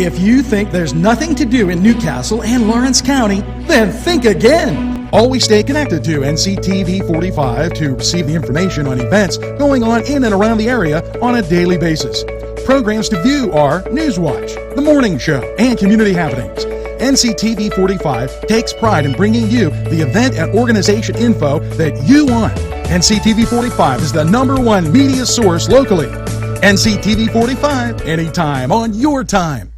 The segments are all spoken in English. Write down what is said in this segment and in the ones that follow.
If you think there's nothing to do in Newcastle and Lawrence County, then think again. Always stay connected to NCTV45 to receive the information on events going on in and around the area on a daily basis. Programs to view are Newswatch, The Morning Show, and Community Happenings. NCTV45 takes pride in bringing you the event and organization info that you want. NCTV45 is the #1 media source locally. NCTV45, anytime on your time.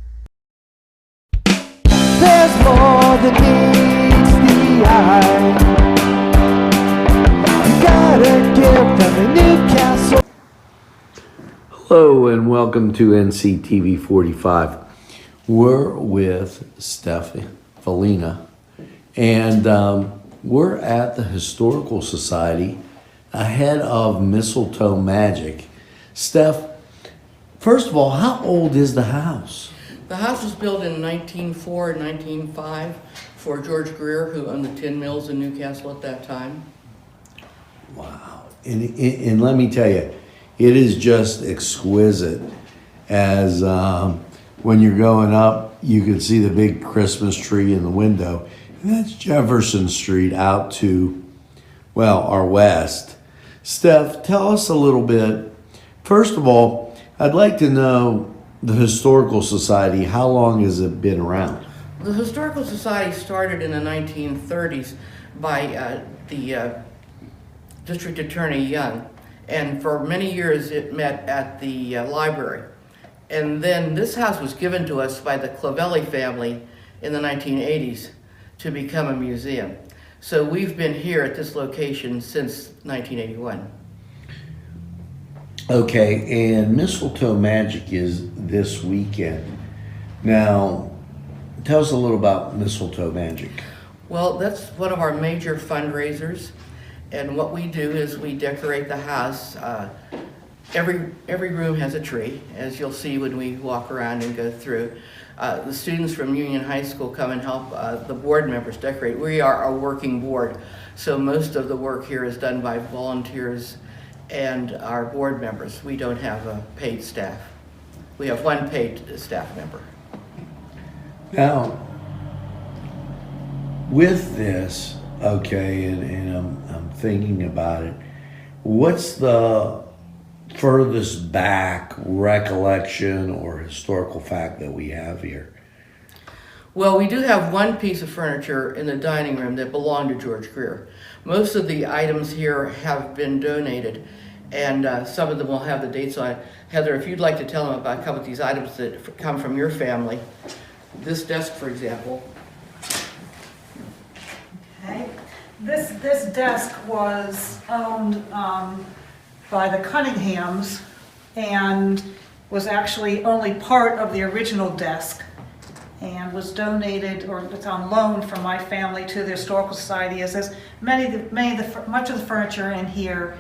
There's more than meets the eye. You gotta give them a Newcastle. Hello and welcome to NCTV45. We're with Steph Felina and we're at the Historical Society ahead of Mistletoe Magic. Steph, first of all, how old is the house? The house was built in 1904 and 1905 for George Greer, who owned the tin mills in Newcastle at that time. Wow. And let me tell you, it is just exquisite. As when you're going up, you can see the big Christmas tree in the window. And that's Jefferson Street out to, well, our west. Steph, tell us a little bit. First of all, I'd like to know the Historical Society, how long has it been around? The Historical Society started in the 1930s by the District Attorney Young, and for many years it met at the library. And then this house was given to us by the Clavelli family in the 1980s to become a museum. So we've been here at this location since 1981. Okay, and Mistletoe Magic is this weekend. Now, tell us a little about Mistletoe Magic. Well, that's one of our major fundraisers, and what we do is we decorate the house. Every room has a tree, as you'll see when we walk around and go through. The students from Union High School come and help the board members decorate. We are a working board, so most of the work here is done by volunteers and our board members. We don't have a paid staff. We have one paid staff member. Now, with this, okay, and I'm thinking about it, what's the furthest back recollection or historical fact that we have here? Well, we do have one piece of furniture in the dining room that belonged to George Greer. Most of the items here have been donated, and some of them will have the dates on it. Heather, if you'd like to tell them about a couple of these items that come from your family. This desk, for example. Okay. This desk was owned by the Cunninghams and was actually only part of the original desk and was donated, or it's on loan from my family to the Historical Society. As much of the furniture in here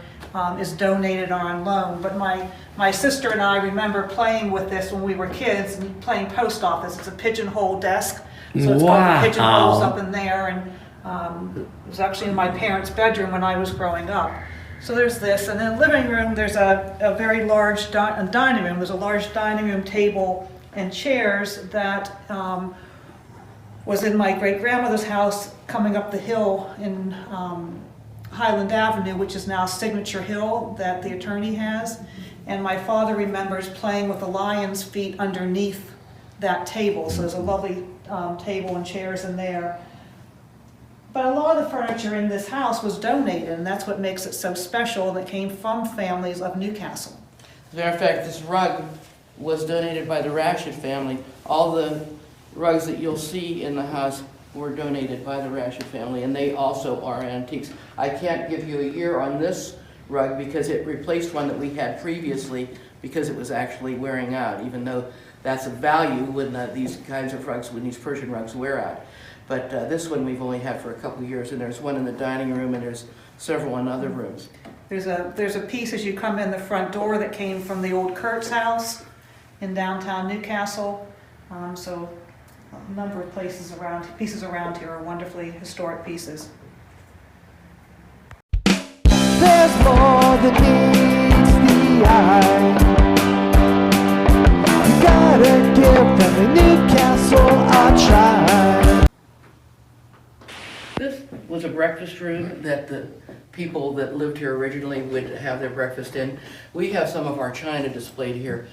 is donated or on loan. But my sister and I remember playing with this when we were kids and playing post office. It's a pigeonhole desk, so it's got the pigeonholes up in there, and it was actually in my parents' bedroom when I was growing up. So there's this, and in the living room there's a very large dining room. There's a large dining room table and chairs that was in my great-grandmother's house coming up the hill in Highland Avenue, which is now Signature Hill that the attorney has. And my father remembers playing with the lion's feet underneath that table. So there's a lovely table and chairs in there. But a lot of the furniture in this house was donated, and that's what makes it so special, that came from families of Newcastle. As a matter of fact, this rug was donated by the Rashid family. All the rugs that you'll see in the house were donated by the Rashid family, and they also are antiques. I can't give you a year on this rug because it replaced one that we had previously because it was actually wearing out, even though that's a value when these kinds of rugs, when these Persian rugs wear out. But this one we've only had for a couple of years, and there's one in the dining room and there's several in other rooms. There's a piece as you come in the front door that came from the old Kurtz house in downtown Newcastle. So a number of pieces around here are wonderfully historic pieces. There's more than meets the eye. You gotta give them a new breakfast room that the people that lived here originally would have their breakfast in. We have some of our china displayed here.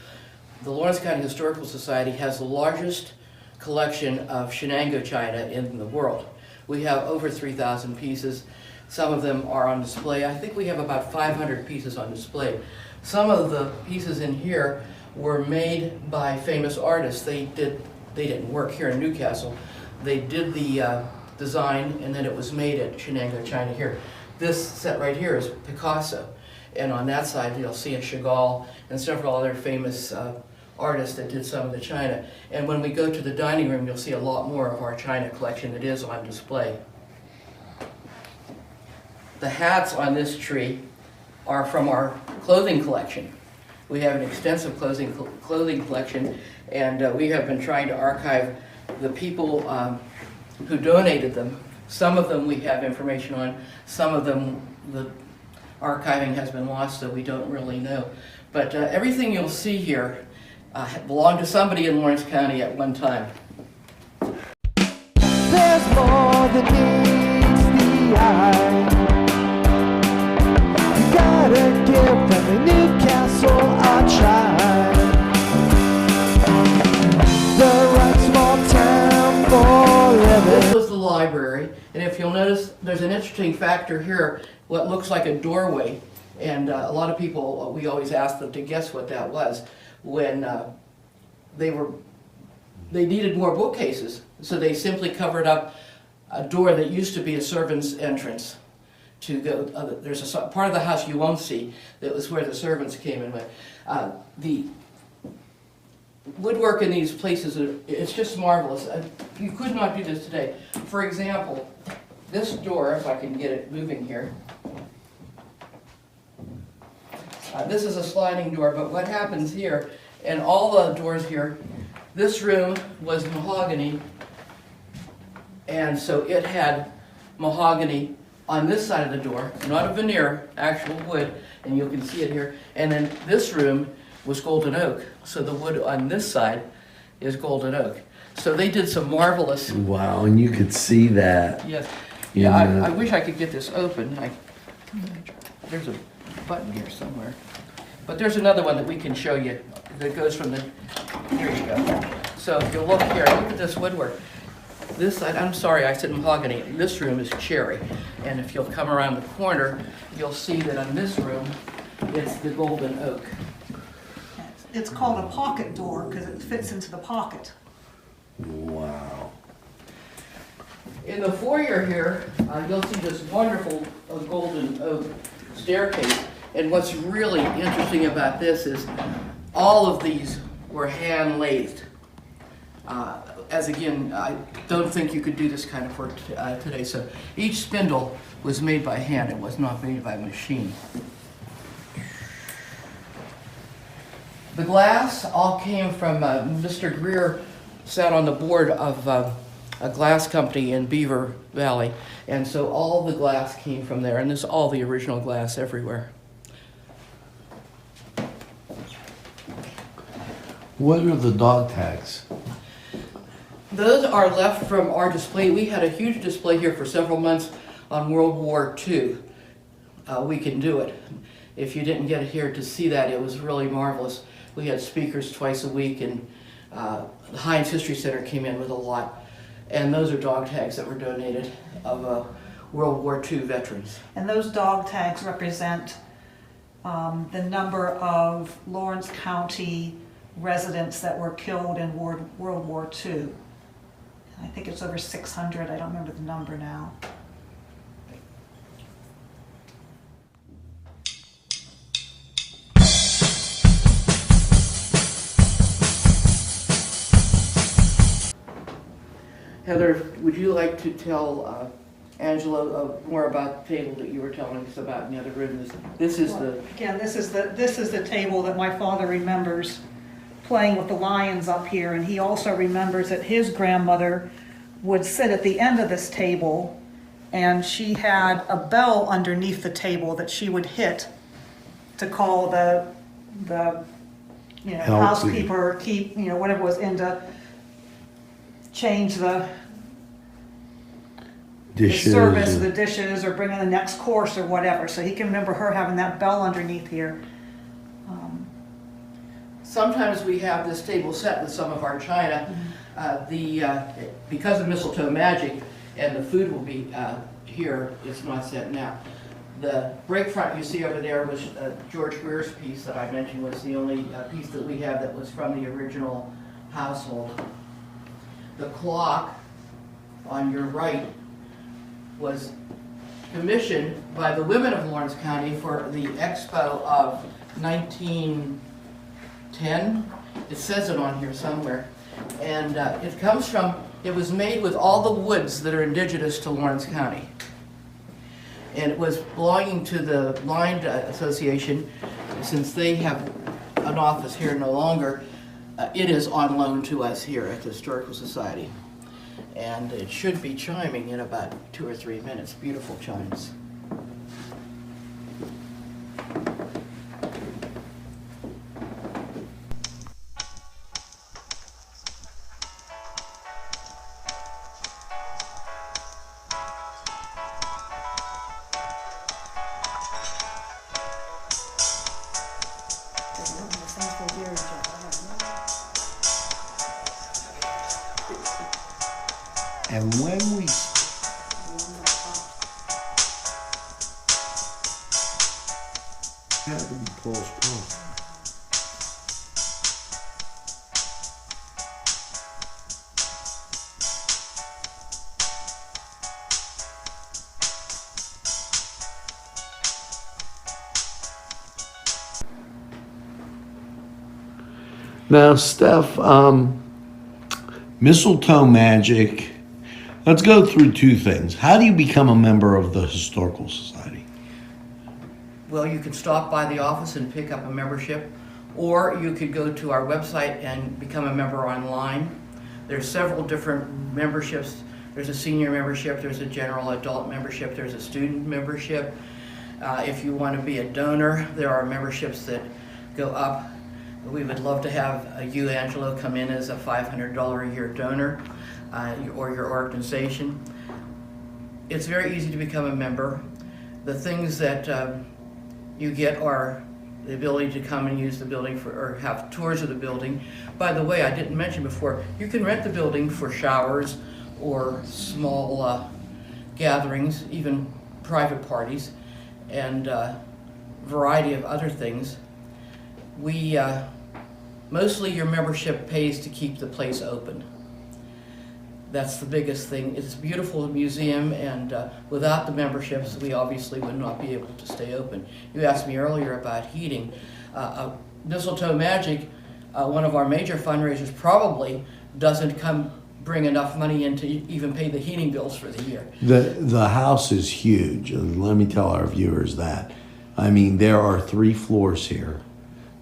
The Lawrence County Historical Society has the largest collection of Shenango china in the world. We have over 3,000 pieces. Some of them are on display. I think we have about 500 pieces on display. Some of the pieces in here were made by famous artists. They didn't work here in Newcastle. They did the design, and then it was made at Shenango China here. This set right here is Picasso, and on that side you'll see a Chagall and several other famous artists that did some of the china. And when we go to the dining room, you'll see a lot more of our china collection that is on display. The hats on this tree are from our clothing collection. We have an extensive clothing collection, and we have been trying to archive the people who donated them. Some of them we have information on, some of them the archiving has been lost, so we don't really know. But everything you'll see here belonged to somebody in Lawrence County at one time. There's more than meets the eye. You gotta give them a Newcastle a try. The right small town forever. This was the library, and if you'll notice, there's an interesting factor here, what looks like a doorway. And a lot of people, we always ask them to guess what that was when they needed more bookcases. So they simply covered up a door that used to be a servant's entrance to go. There's a part of the house you won't see that was where the servants came in. The woodwork in these places, it's just marvelous. You could not do this today. For example, this door, if I can get it moving here, this is a sliding door, but what happens here, and all the doors here, this room was mahogany, and so it had mahogany on this side of the door, not a veneer, actual wood, and you can see it here. And then this room was golden oak, so the wood on this side is golden oak. So they did some marvelous. Wow, and you could see that. Yes. Yeah, I wish I could get this open. There's a button here somewhere. But there's another one that we can show you that goes from the, here you go. So if you look here, look at this woodwork. This side, I'm sorry, I said mahogany. This room is cherry. And if you'll come around the corner, you'll see that on this room, it's the golden oak. It's called a pocket door because it fits into the pocket. Wow. In the foyer here, you'll see this wonderful golden oak staircase. And what's really interesting about this is all of these were hand-lathed. As again, I don't think you could do this kind of work today. So each spindle was made by hand. It was not made by machine. The glass all came from Mr. Greer sat on the board of a glass company in Beaver Valley. And so all the glass came from there. And this is all the original glass everywhere. What are the dog tags? Those are left from our display. We had a huge display here for several months on World War II. We can do it. If you didn't get here to see that, it was really marvelous. We had speakers twice a week, and the Heinz History Center came in with a lot. And those are dog tags that were donated of World War II veterans. And those dog tags represent the number of Lawrence County residents that were killed in World War II. I think it's over 600, I don't remember the number now. Heather, would you like to tell Angela more about the table that you were telling us about in the other room? This is the... Again, this is the table that my father remembers playing with the lions up here, and he also remembers that his grandmother would sit at the end of this table, and she had a bell underneath the table that she would hit to call the housekeeper, or keep, whatever was in to change the dishes. service or- the dishes or bring in the next course or whatever. So he can remember her having that bell underneath here. Sometimes we have this table set with some of our china. Because of Mistletoe Magic and the food will be here, it's not set now. The break front you see over there was George Greer's piece that I mentioned was the only piece that we have that was from the original household. The clock on your right was commissioned by the women of Lawrence County for the Expo of 1910. It says it on here somewhere. And it was made with all the woods that are indigenous to Lawrence County. And it was belonging to the Blind Association. Since they have an office here no longer, it is on loan to us here at the Historical Society. And it should be chiming in about 2 or 3 minutes. Beautiful chimes. And when we had to be postponed. Now, Steph, Mistletoe Magic. Let's go through two things. How do you become a member of the Historical Society? Well, you could stop by the office and pick up a membership, or you could go to our website and become a member online. There's several different memberships. There's a senior membership, there's a general adult membership, there's a student membership. If you want to be a donor, there are memberships that go up. We would love to have you, Angelo, come in as a $500 a year donor. Or your organization. It's very easy to become a member. The things that you get are the ability to come and use the building or have tours of the building. By the way, I didn't mention before, you can rent the building for showers or small gatherings, even private parties, and a variety of other things. Mostly your membership pays to keep the place open. That's the biggest thing. It's a beautiful museum, and without the memberships, we obviously would not be able to stay open. You asked me earlier about heating. Mistletoe Magic, one of our major fundraisers, probably doesn't bring enough money in to even pay the heating bills for the year. The house is huge, and let me tell our viewers that. I mean, there are 3 floors here,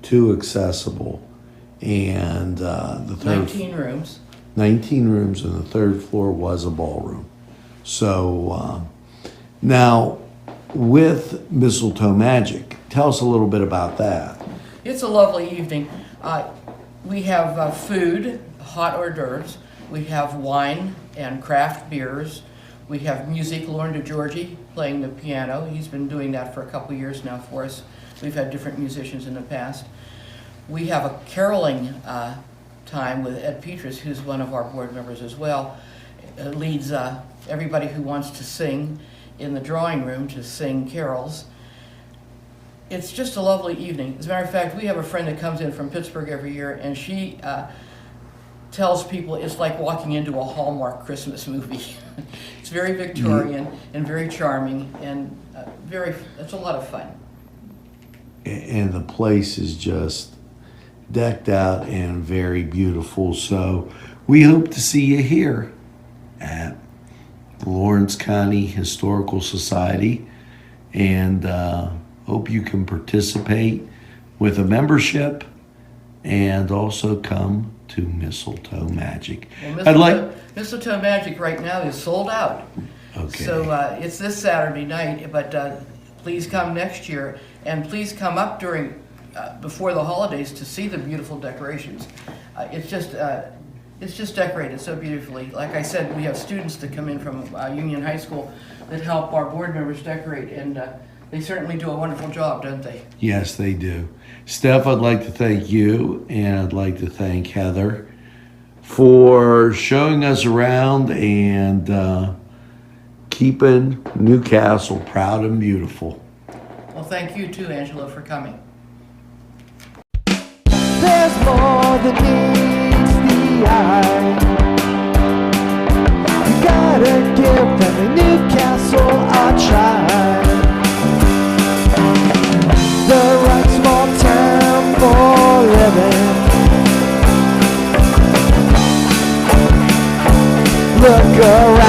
2 accessible, and the third 19 rooms. 19 rooms, and the 3rd floor was a ballroom. So now with Mistletoe Magic, tell us a little bit about that. It's a lovely evening. We have food, hot hors d'oeuvres. We have wine and craft beers. We have music. Lauren DeGiorgi playing the piano. He's been doing that for a couple years now for us. We've had different musicians in the past. We have a caroling time with Ed Petrus, who's one of our board members as well. Leads everybody who wants to sing in the drawing room to sing carols. It's just a lovely evening. As a matter of fact, we have a friend that comes in from Pittsburgh every year, and she tells people it's like walking into a Hallmark Christmas movie. It's very Victorian and very charming, and it's a lot of fun. And the place is just decked out and very beautiful. So we hope to see you here at the Lawrence County Historical Society, and hope you can participate with a membership and also come to Mistletoe Magic. Well, Mistletoe Magic right now is sold out. Okay. So it's this Saturday night, but please come next year, and please come up before the holidays to see the beautiful decorations. It's just it's just decorated so beautifully. Like I said, we have students that come in from Union High School that help our board members decorate, and they certainly do a wonderful job, don't they? Yes, they do. Steph, I'd like to thank you, and I'd like to thank Heather for showing us around and keeping Newcastle proud and beautiful. Well, thank you too, Angela, for coming. There's more than meets the eye. You gotta give them Newcastle a try. The right small town for living. Look around.